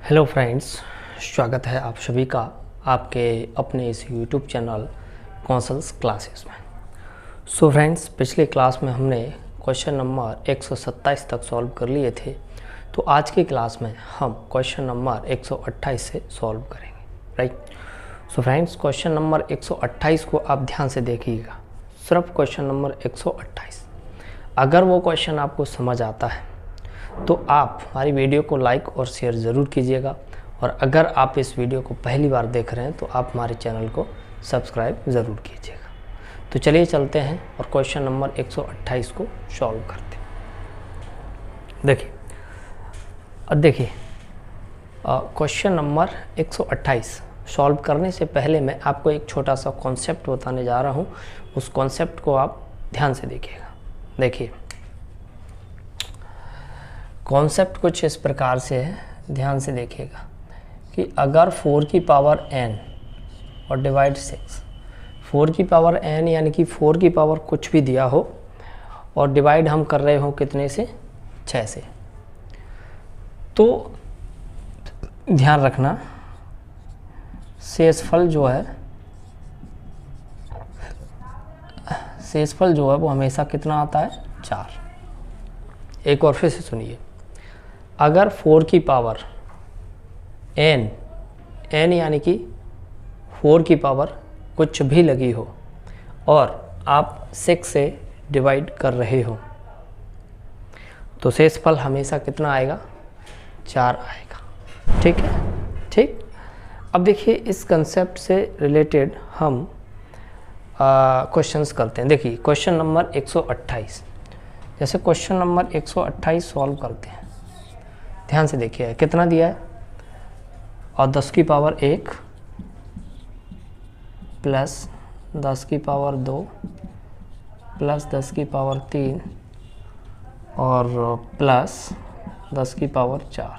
Hello friends, स्वागत है आप सभी का आपके अपने इस यूट्यूब चैनल कौशल्स क्लासेस में। सो फ्रेंड्स, पिछले क्लास में हमने क्वेश्चन नंबर 127 तक सॉल्व कर लिए थे। तो आज की क्लास में हम क्वेश्चन नंबर 128 से सॉल्व करेंगे, right. So friends, question number 128 को आप ध्यान से देखिएगा, सिर्फ क्वेश्चन नंबर 128। अगर वो क्वेश्चन आपको समझ आता है तो आप हमारी वीडियो को लाइक और शेयर ज़रूर कीजिएगा, और अगर आप इस वीडियो को पहली बार देख रहे हैं तो आप हमारे चैनल को सब्सक्राइब ज़रूर कीजिएगा। तो चलिए चलते हैं और क्वेश्चन नंबर 128 को सॉल्व करते हैं। देखिए क्वेश्चन नंबर 128 सॉल्व करने से पहले मैं आपको एक छोटा सा कॉन्सेप्ट बताने जा रहा हूँ। उस कॉन्सेप्ट को आप ध्यान से देखिएगा। देखिए कॉन्सेप्ट कुछ इस प्रकार से है, ध्यान से देखिएगा कि अगर 4 की पावर n और डिवाइड 6, 4 की पावर n यानी कि 4 की पावर कुछ भी दिया हो और डिवाइड हम कर रहे हो कितने से, 6 से, तो ध्यान रखना शेषफल जो है वो हमेशा कितना आता है, 4। एक और फिर से सुनिए, अगर 4 की पावर n यानी कि 4 की पावर कुछ भी लगी हो और आप 6 से डिवाइड कर रहे हो तो शेषफल हमेशा कितना आएगा, 4 आएगा। ठीक है, ठीक। अब देखिए इस कंसेप्ट से रिलेटेड हम क्वेश्चंस करते हैं। देखिए क्वेश्चन नंबर 128, जैसे क्वेश्चन नंबर 128 सॉल्व करते हैं, ध्यान से देखिए कितना दिया है, और 10 की पावर 1 प्लस 10 की पावर 2 प्लस 10 की पावर 3 और प्लस 10 की पावर 4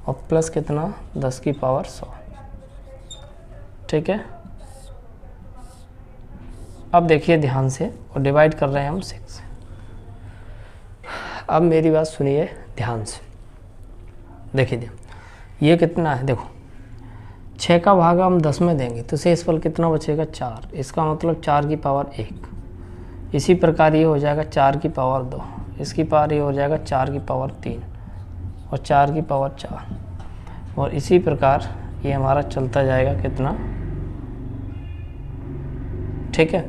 और प्लस कितना, 10 की पावर 100। ठीक है, अब देखिए ध्यान से, और डिवाइड कर रहे हैं हम 6 से। अब मेरी बात सुनिए ध्यान से, देखिए ये कितना है, देखो 6 का भाग हम 10 में देंगे तो शेषफल कितना बचेगा, 4। इसका मतलब 4 की पावर 1। इसी प्रकार ये हो जाएगा 4 की पावर 2, इसकी पावर ये हो जाएगा 4 की पावर 3 और 4 की पावर 4, और इसी प्रकार ये हमारा चलता जाएगा कितना, ठीक है,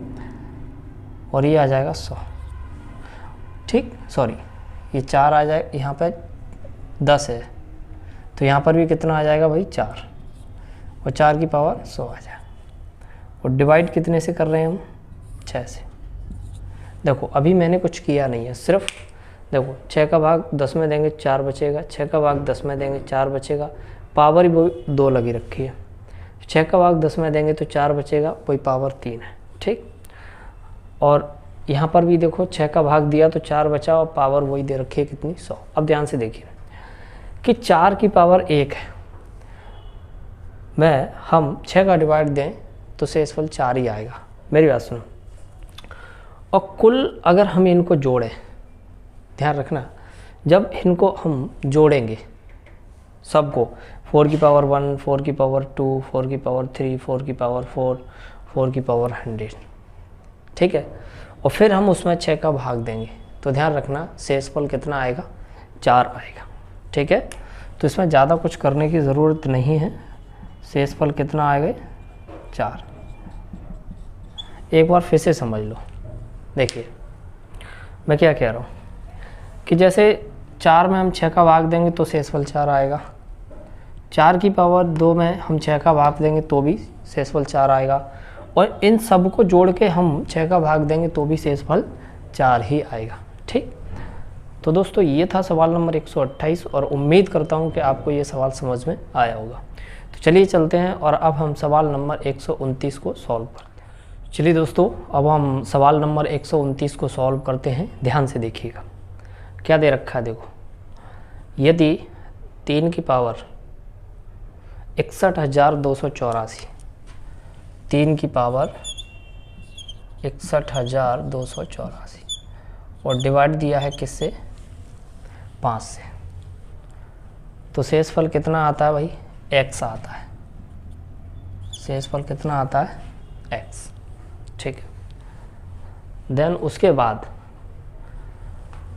और ये आ जाएगा 100। ठीक, सॉरी ये 4 आ जाए, यहाँ पे 10 है तो यहाँ पर भी कितना आ जाएगा भाई, 4, और 4 की पावर 100 आ जाएगा। और डिवाइड कितने से कर रहे हैं हम, 6 से। देखो अभी मैंने कुछ किया नहीं है, सिर्फ देखो 6 का भाग 10 में देंगे 4 बचेगा, 6 का भाग 10 में देंगे 4 बचेगा, पावर ही वो 2 लगी रखी है। 6 का भाग 10 में देंगे तो 4 बचेगा, वही पावर 3 है। ठीक, और यहाँ पर भी देखो 6 का भाग दिया तो 4 बचा और पावर वही दे रखी है कितनी, 100। अब ध्यान से देखिए कि 4 की पावर 1 है, हम 6 का डिवाइड दें तो शेषफल 4 ही आएगा। मेरी बात सुनो, और कुल अगर हम इनको जोड़ें, ध्यान रखना जब इनको हम जोड़ेंगे सबको, 4 की पावर 1, 4 की पावर 2, 4 की पावर 3, 4 की पावर 4, 4 की पावर 100, ठीक है, और फिर हम उसमें 6 का भाग देंगे तो ध्यान रखना शेषफल कितना आएगा, 4 आएगा। ठीक है, तो इसमें ज़्यादा कुछ करने की ज़रूरत नहीं है, शेषफल कितना आएगा, 4। एक बार फिर से समझ लो, देखिए मैं क्या कह रहा हूँ कि जैसे 4 में हम 6 का भाग देंगे तो शेषफल 4 आएगा, 4 की पावर 2 में हम 6 का भाग देंगे तो भी शेषफल 4 आएगा, और इन सब को जोड़ के हम 6 का भाग देंगे तो भी शेषफल 4 ही आएगा। ठीक, तो दोस्तों ये था सवाल नंबर 128, और उम्मीद करता हूँ कि आपको ये सवाल समझ में आया होगा। तो चलिए चलते हैं और अब हम सवाल नंबर 129 को सॉल्व करते हैं। चलिए दोस्तों, अब हम सवाल नंबर 129 को सॉल्व करते हैं। ध्यान से देखिएगा क्या दे रखा है, देखो यदि 3 की पावर 61,284, 3 की पावर 61,284 और डिवाइड दिया है किससे, 5 से, तो शेषफल कितना आता है भाई, x आता है। शेषफल कितना आता है, x। ठीक है। देन उसके बाद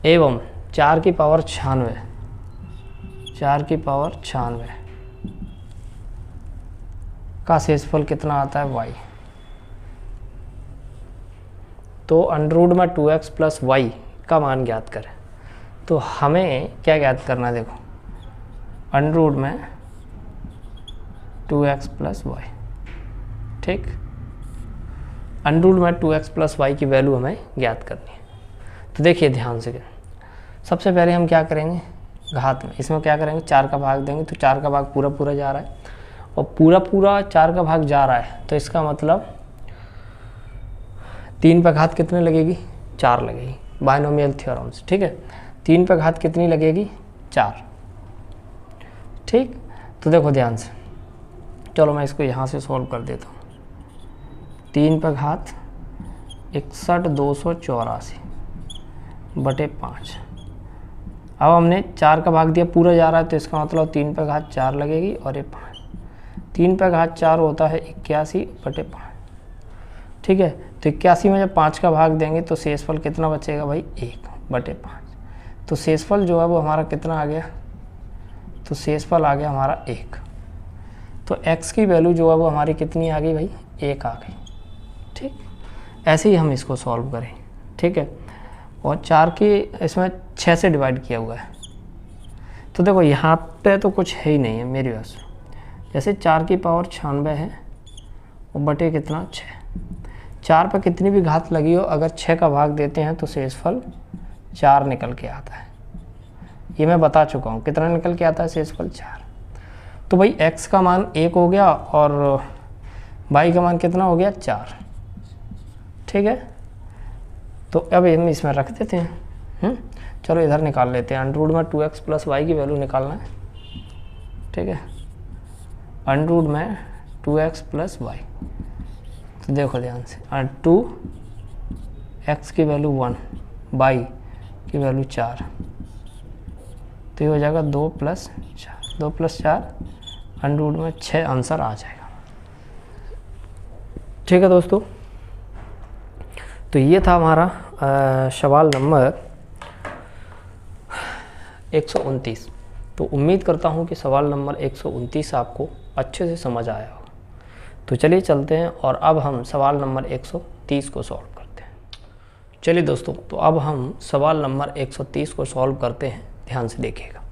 एवं 4 की पावर 96, 4 की पावर 96 का शेषफल कितना आता है, y। तो अंडर में 2x प्लस वाई का मान ज्ञात करें। तो हमें क्या ज्ञात करना है, देखो अंडर में 2x प्लस वाई। ठीक, अंडर में 2x प्लस वाई की वैल्यू हमें ज्ञात करनी है। तो देखिए ध्यान से, सबसे पहले हम क्या करेंगे, घात में इसमें क्या करेंगे, 4 का भाग देंगे। तो 4 का भाग पूरा पूरा जा रहा है और पूरा पूरा 4 का भाग जा रहा है, तो इसका मतलब 3 पे घात कितने लगेगी, 4 लगेगी, बायनोमियल थ्योरम से। ठीक है, 3 पे घात कितनी लगेगी, 4। ठीक, तो देखो ध्यान से, चलो मैं इसको यहाँ से सॉल्व कर देता हूँ। 3 पे घात 61,284 बटे 5। अब हमने 4 का भाग दिया, पूरा जा रहा है, तो इसका मतलब 3 पे घात 4 लगेगी और ये 5। 3 पे घात 4 होता है 81 बटे 5। ठीक है, तो 81 में जब 5 का भाग देंगे तो शेषफल कितना बचेगा भाई, 1 बटे 5। तो शेषफल जो है वो हमारा कितना आ गया, तो शेषफल आ गया हमारा 1। तो x की वैल्यू जो है वो हमारी कितनी आ गई भाई, 1 आ गई। ठीक, ऐसे ही हम इसको सॉल्व करें। ठीक है, और 4 की इसमें 6 से डिवाइड किया हुआ है। तो देखो यहाँ पे तो कुछ है ही नहीं है मेरी वजह से। जैसे 4 की पावर 96 है और बटे कितना, 6। 4 पर कितनी भी घात लगी हो, अगर 6 का भाग देते हैं तो शेषफल 4 निकल के आता है। ये मैं बता चुका हूँ, कितना निकल के आता है, शेषफल 4। तो भाई x का मान 1 हो गया और y का मान कितना हो गया, 4। ठीक है, तो अब हम इसमें रख देते हैं। चलो इधर निकाल लेते हैं। अंडर में 2x प्लस वाई की वैल्यू निकालना है। ठीक है, अंडर में 2x प्लस वाई। तो देखो ध्यान से, 2x की वैल्यू 1, y की वैल्यू 4, तो ये हो जाएगा 2 प्लस 4, 2 प्लस 4 अंडर में 6 आंसर आ जाएगा। ठीक है दोस्तों, तो ये था हमारा सवाल नंबर 129। तो उम्मीद करता हूँ कि सवाल नंबर 129 आपको अच्छे से समझ आया होगा। तो चलिए चलते हैं और अब हम सवाल नंबर 130 को सॉल्व करते हैं। चलिए दोस्तों, तो अब हम सवाल नंबर 130 को सॉल्व करते हैं। ध्यान से देखिएगा,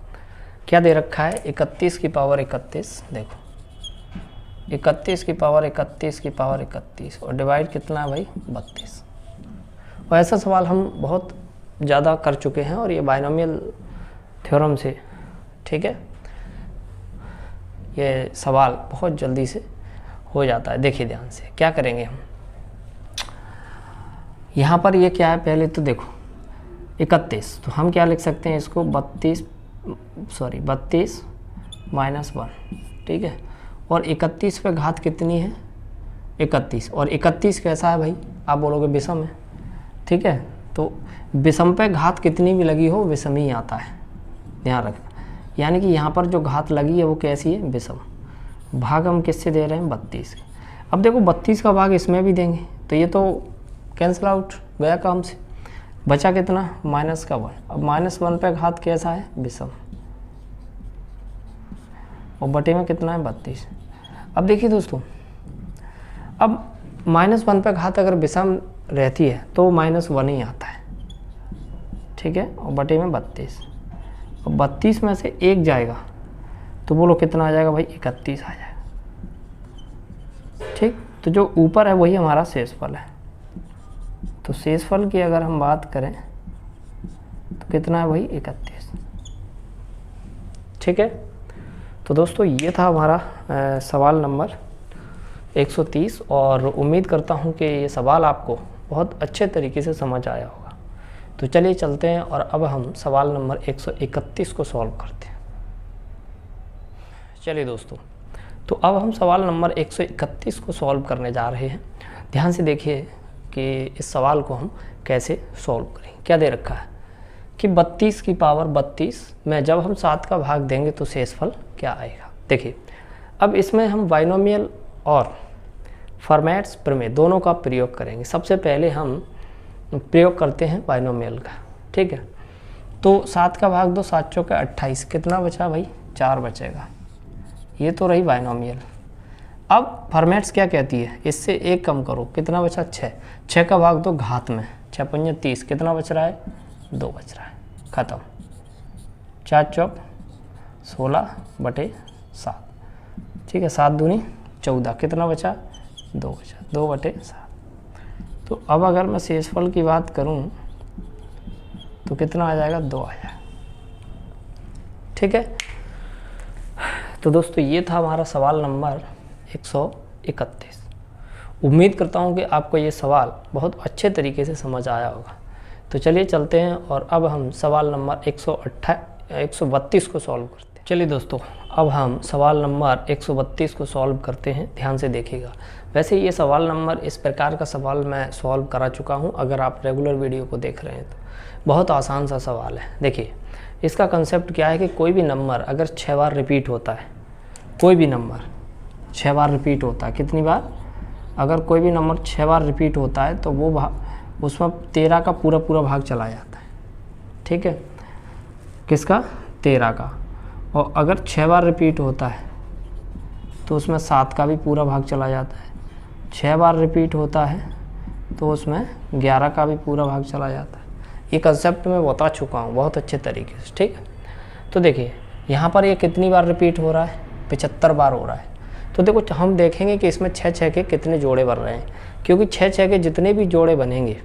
क्या दे रखा है, 31 की पावर 31। देखो 31 की पावर 31 की पावर 31 और डिवाइड कितना है भाई, 32। और ऐसा सवाल हम बहुत ज़्यादा कर चुके हैं और ये बायनोमियल थ्योरम से, ठीक है, ये सवाल बहुत जल्दी से हो जाता है। देखिए ध्यान से, क्या करेंगे हम, यहाँ पर ये क्या है, पहले तो देखो 31, तो हम क्या लिख सकते हैं इसको, 32 माइनस 1। ठीक है, और 31 पे घात कितनी है, 31, और 31 कैसा है भाई, आप बोलोगे विषम है। ठीक है, तो विषम पे घात कितनी भी लगी हो विषम ही आता है, ध्यान रखना। यानी कि यहाँ पर जो घात लगी है वो कैसी है, विषम। भाग हम किससे दे रहे हैं, 32। अब देखो 32 का भाग इसमें भी देंगे तो ये तो कैंसिल आउट गया काम से, बचा कितना, माइनस का 1। अब -1 पे घात कैसा है, विषम, और बटे में कितना है, 32। अब देखिए दोस्तों, अब -1 पे घात अगर विषम रहती है तो -1 ही आता है। ठीक है, और बटे में 32, और 32 में से 1 जाएगा तो बोलो कितना आ जाएगा भाई, 31 आ जाएगा। ठीक, तो जो ऊपर है वही हमारा शेषफल है। तो शेषफल की अगर हम बात करें तो कितना है भाई, 31। ठीक है, तो दोस्तों ये था हमारा सवाल नंबर 130 और उम्मीद करता हूँ कि ये सवाल आपको बहुत अच्छे तरीके से समझ आया होगा। तो चलिए चलते हैं और अब हम सवाल नंबर 131 को सॉल्व करते हैं। चलिए दोस्तों, तो अब हम सवाल नंबर 131 को सॉल्व करने जा रहे हैं। ध्यान से देखिए कि इस सवाल को हम कैसे सॉल्व करें। क्या दे रखा है, कि 32 की पावर 32 में जब हम 7 का भाग देंगे तो शेषफल क्या आएगा। देखिए अब इसमें हम बाइनोमियल और फॉर्मेट्स प्रमेय दोनों का प्रयोग करेंगे। सबसे पहले हम प्रयोग करते हैं बाइनोमियल का, ठीक है। तो 7 का भाग दो, 7 चौके 28, कितना बचा भाई 4 बचेगा। ये तो रही बाइनोमियल। अब फॉर्मेट्स क्या कहती है, इससे एक कम करो, कितना बचा 6, 6 का भाग दो घात में, 6 पंजे 30, कितना बच रहा है 2 बच रहा है, ख़त्म। 4 चौक 16/7, ठीक है, 7 दूनी 14, कितना बचा 2 बचा, 2/7। तो अब अगर मैं शेषफल की बात करूं तो कितना आ जाएगा 2 आ जाएगा, ठीक है। तो दोस्तों ये था हमारा सवाल नंबर 131। उम्मीद करता हूँ कि आपको ये सवाल बहुत अच्छे तरीके से समझ आया होगा। तो चलिए चलते हैं और अब हम सवाल नंबर 132 को सॉल्व करते हैं। चलिए दोस्तों अब हम सवाल नंबर 132 को सॉल्व करते हैं, ध्यान से देखिएगा। वैसे ये सवाल नंबर, इस प्रकार का सवाल मैं सॉल्व करा चुका हूँ, अगर आप रेगुलर वीडियो को देख रहे हैं तो। बहुत आसान सा सवाल है। देखिए इसका कंसेप्ट क्या है कि कोई भी नंबर अगर 6 बार रिपीट होता है, कोई भी नंबर 6 बार रिपीट होता है, कितनी बार, अगर कोई भी नंबर 6 बार रिपीट होता है तो वो उसमें 13 का पूरा भाग चला जाता है, ठीक है। किसका, 13 का। और अगर 6 बार रिपीट होता है तो उसमें 7 का भी पूरा भाग चला जाता है। 6 बार रिपीट होता है तो उसमें 11 का भी पूरा भाग चला जाता है। ये कंसेप्ट मैं बता चुका हूँ बहुत अच्छे तरीके से, ठीक है। तो देखिए यहाँ पर ये कितनी बार रिपीट हो रहा है, 75 बार हो रहा है। तो देखो हम देखेंगे कि इसमें 6 के कितने जोड़े बन रहे हैं, क्योंकि 6 के जितने भी जोड़े बनेंगे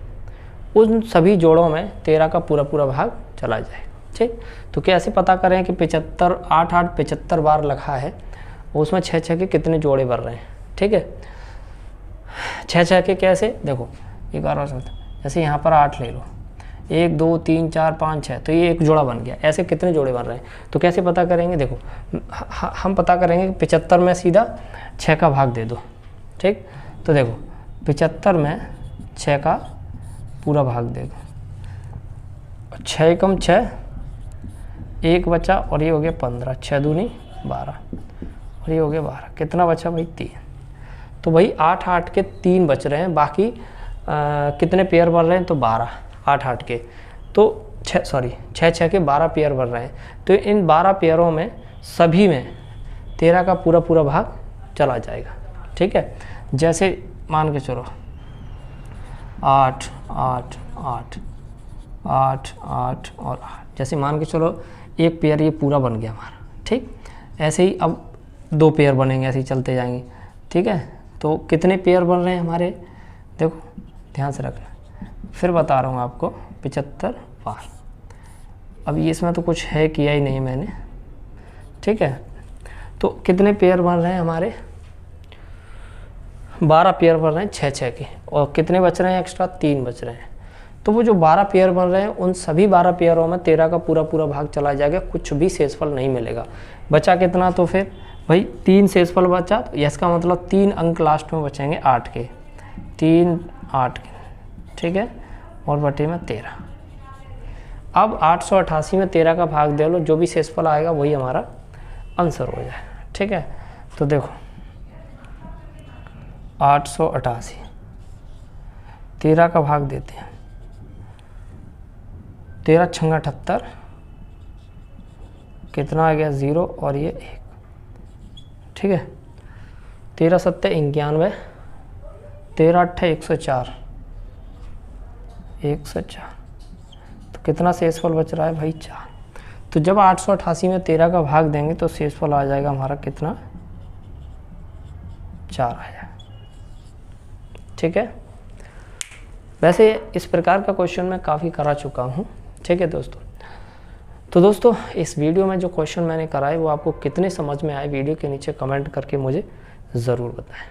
उन सभी जोड़ों में 13 का पूरा भाग चला जाएगा, ठीक। तो कैसे पता करें कि 75 8 75 बार लिखा है, उसमें 6 के कितने जोड़े बन रहे हैं, ठीक है। 6 के कैसे, देखो 11 जैसे यहाँ पर 8 ले लो, 1 2 3 4 5 6, तो ये एक जोड़ा बन गया। ऐसे कितने जोड़े बन रहे हैं, तो कैसे पता करेंगे, देखो हम पता करेंगे कि 75 में सीधा 6 का भाग दे दो, ठीक। तो देखो 75 में 6 का पूरा भाग दे दो, 6 कम 6, 1 बचा और ये हो गया 15, 6 दूनी 12 और ये हो गया 12, कितना बचा भाई 3। तो भाई 8 के 3 बच रहे हैं, बाकी कितने पेयर बन रहे हैं, तो 12, 8 के, तो 6 के 12 पेयर बन रहे हैं। तो इन 12 पेयरों में सभी में 13 का पूरा भाग चला जाएगा, ठीक है। जैसे मान के चलो 8 8 8 8 8 और 8, जैसे मान के चलो एक पेयर ये पूरा बन गया हमारा, ठीक। ऐसे ही अब 2 पेयर बनेंगे, ऐसे ही चलते जाएंगे, ठीक है। तो कितने पेयर बन रहे हैं हमारे, देखो ध्यान से रखना, फिर बता रहा हूँ आपको, 75 बार। अब ये इसमें तो कुछ है किया ही नहीं मैंने, ठीक है। तो कितने पेयर बन रहे हैं हमारे, 12 पेयर बन रहे हैं 6 के, और कितने बच रहे हैं एक्स्ट्रा, 3 बच रहे हैं। तो वो जो 12 पेयर बन रहे हैं उन सभी 12 पेयरों में 13 का पूरा भाग चला जाएगा, कुछ भी शेषफल नहीं मिलेगा। बचा कितना, तो फिर भाई 3 शेषफल बचा, तो इसका मतलब 3 अंक लास्ट में बचेंगे 8 के, 3 8 के, ठीक है, और बटे में 13। अब 888 में 13 का भाग दे लो, जो भी शेषफल आएगा वही हमारा आंसर हो जाए, ठीक है। तो देखो 888 13 का भाग देते हैं, 13 छंगा 78, कितना आ गया 0 और ये 1, ठीक है। 13 सत्ते 91, 13 अट्ठे 104, 104, तो कितना शेषफल बच रहा है भाई 4। तो जब 888 में 13 का भाग देंगे तो शेषफल आ जाएगा हमारा कितना, 4 आया, ठीक है। वैसे इस प्रकार का क्वेश्चन मैं काफ़ी करा चुका हूँ, ठीक है दोस्तों। तो दोस्तों इस वीडियो में जो क्वेश्चन मैंने कराए वो आपको कितने समझ में आए, वीडियो के नीचे कमेंट करके मुझे ज़रूर बताएं।